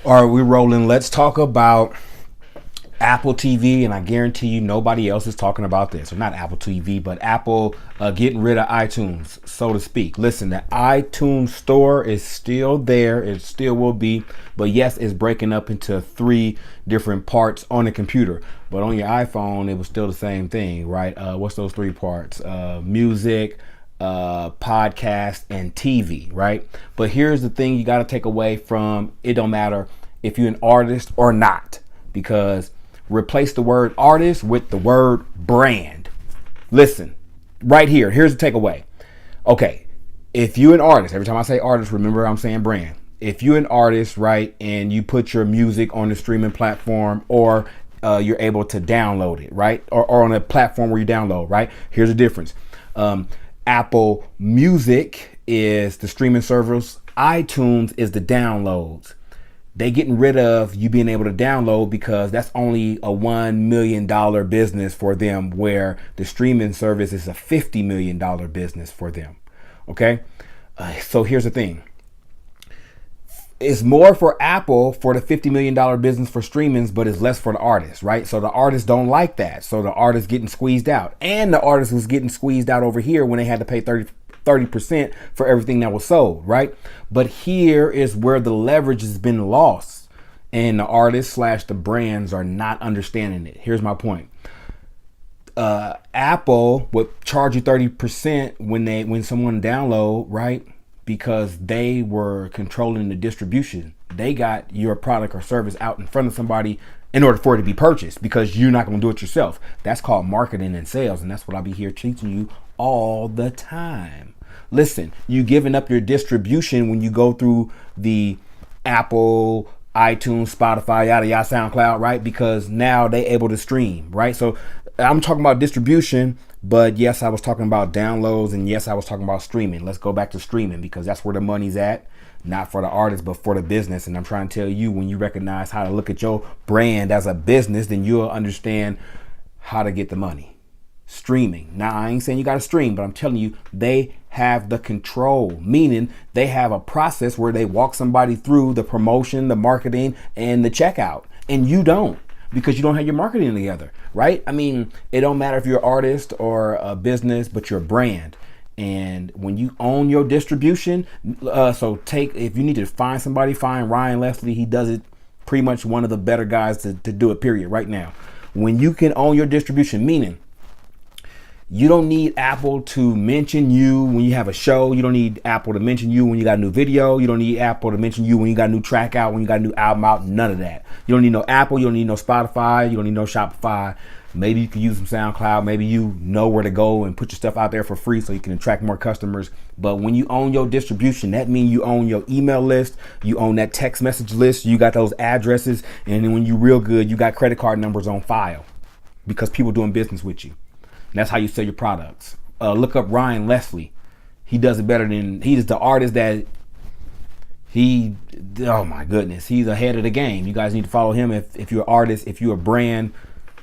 All right, we're rolling. Let's talk about Apple TV, and I guarantee you nobody else is talking about this. Or not Apple TV, but Apple getting rid of iTunes, so to speak. Listen, the iTunes store is still there. It still will be. But yes, it's breaking up into 3 different parts on the computer. But on your iPhone, it was still the same thing, right? What's those 3 parts? Music, podcast, and TV, right? But here's the thing you got to take away from it. Don't matter if you're an artist or not, because replace the word artist with the word brand. Listen, right here, here's the takeaway. Okay, if you're an artist, every time I say artist, remember I'm saying brand. If you're an artist, right, and you put your music on the streaming platform, or you're able to download it, right, or on a platform where you download, right, here's the difference. Apple Music is the streaming service. iTunes is the downloads. They getting rid of you being able to download because that's only a $1 million business for them, where the streaming service is a $50 million business for them. Okay. So here's the thing. It's more for Apple for the $50 million business for streamings, but it's less for the artists, right? So the artists don't like that. So the artists getting squeezed out, and the artist was getting squeezed out over here when they had to pay 30% for everything that was sold, right? But here is where the leverage has been lost, and the artists / the brands are not understanding it. Here's my point. Apple would charge you 30% when someone download, right? Because they were controlling the distribution. They got your product or service out in front of somebody in order for it to be purchased, because you're not going to do it yourself. That's called marketing and sales, and that's what I'll be here teaching you all the time. Listen, you giving up your distribution when you go through the Apple, iTunes, Spotify, yada yada, SoundCloud, right? Because now they able to stream, right? So I'm talking about distribution, but yes, I was talking about downloads, and yes, I was talking about streaming. Let's go back to streaming, because that's where the money's at, not for the artist, but for the business. And I'm trying to tell you, when you recognize how to look at your brand as a business, then you'll understand how to get the money. Streaming. Now, I ain't saying you got to stream, but I'm telling you, they have the control, meaning they have a process where they walk somebody through the promotion, the marketing, and the checkout, and you don't, because you don't have your marketing together, right? I mean, it don't matter if you're an artist or a business, but you're a brand. And when you own your distribution, if you need to find somebody, find Ryan Leslie. He does it, pretty much one of the better guys to do it, period, right now. When you can own your distribution, meaning you don't need Apple to mention you when you have a show. You don't need Apple to mention you when you got a new video. You don't need Apple to mention you when you got a new track out, when you got a new album out. None of that. You don't need no Apple. You don't need no Spotify. You don't need no Shopify. Maybe you can use some SoundCloud. Maybe you know where to go and put your stuff out there for free so you can attract more customers. But when you own your distribution, that means you own your email list. You own that text message list. You got those addresses. And then when you real good, you got credit card numbers on file, because people doing business with you. And that's how you sell your products. Look up Ryan Leslie. He does it better than, he is the artist that oh my goodness, he's ahead of the game. You guys need to follow him if you're an artist, if you're a brand.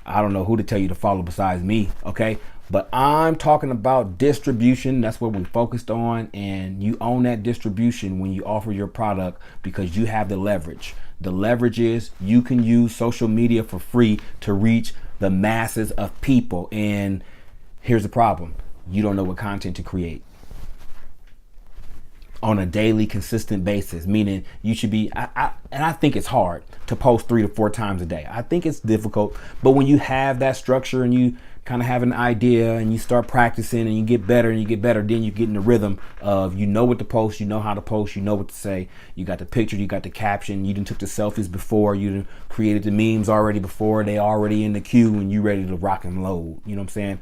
I don't know who to tell you to follow besides me, okay? But I'm talking about distribution. That's what we focused on. And you own that distribution when you offer your product, because you have the leverage. The leverage is you can use social media for free to reach the masses of people. And here's the problem. You don't know what content to create on a daily, consistent basis, meaning you should be, and I think it's hard to post 3 to 4 times a day. I think it's difficult, but when you have that structure and you kind of have an idea and you start practicing and you get better and you get better, then you get in the rhythm of, you know what to post, you know how to post, you know what to say, you got the picture, you got the caption, you done took the selfies before, you done created the memes already before, they already in the queue and you ready to rock and load. You know what I'm saying?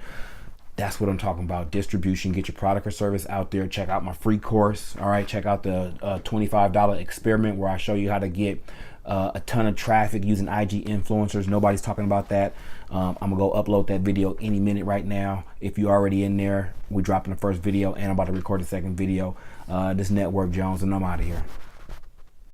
That's what I'm talking about. Distribution. Get your product or service out there. Check out my free course. All right. Check out the $25 experiment where I show you how to get a ton of traffic using IG influencers. Nobody's talking about that. I'm gonna go upload that video any minute right now. If you're already in there, we're dropping the first video and I'm about to record the second video. This Network Jones, and I'm out of here.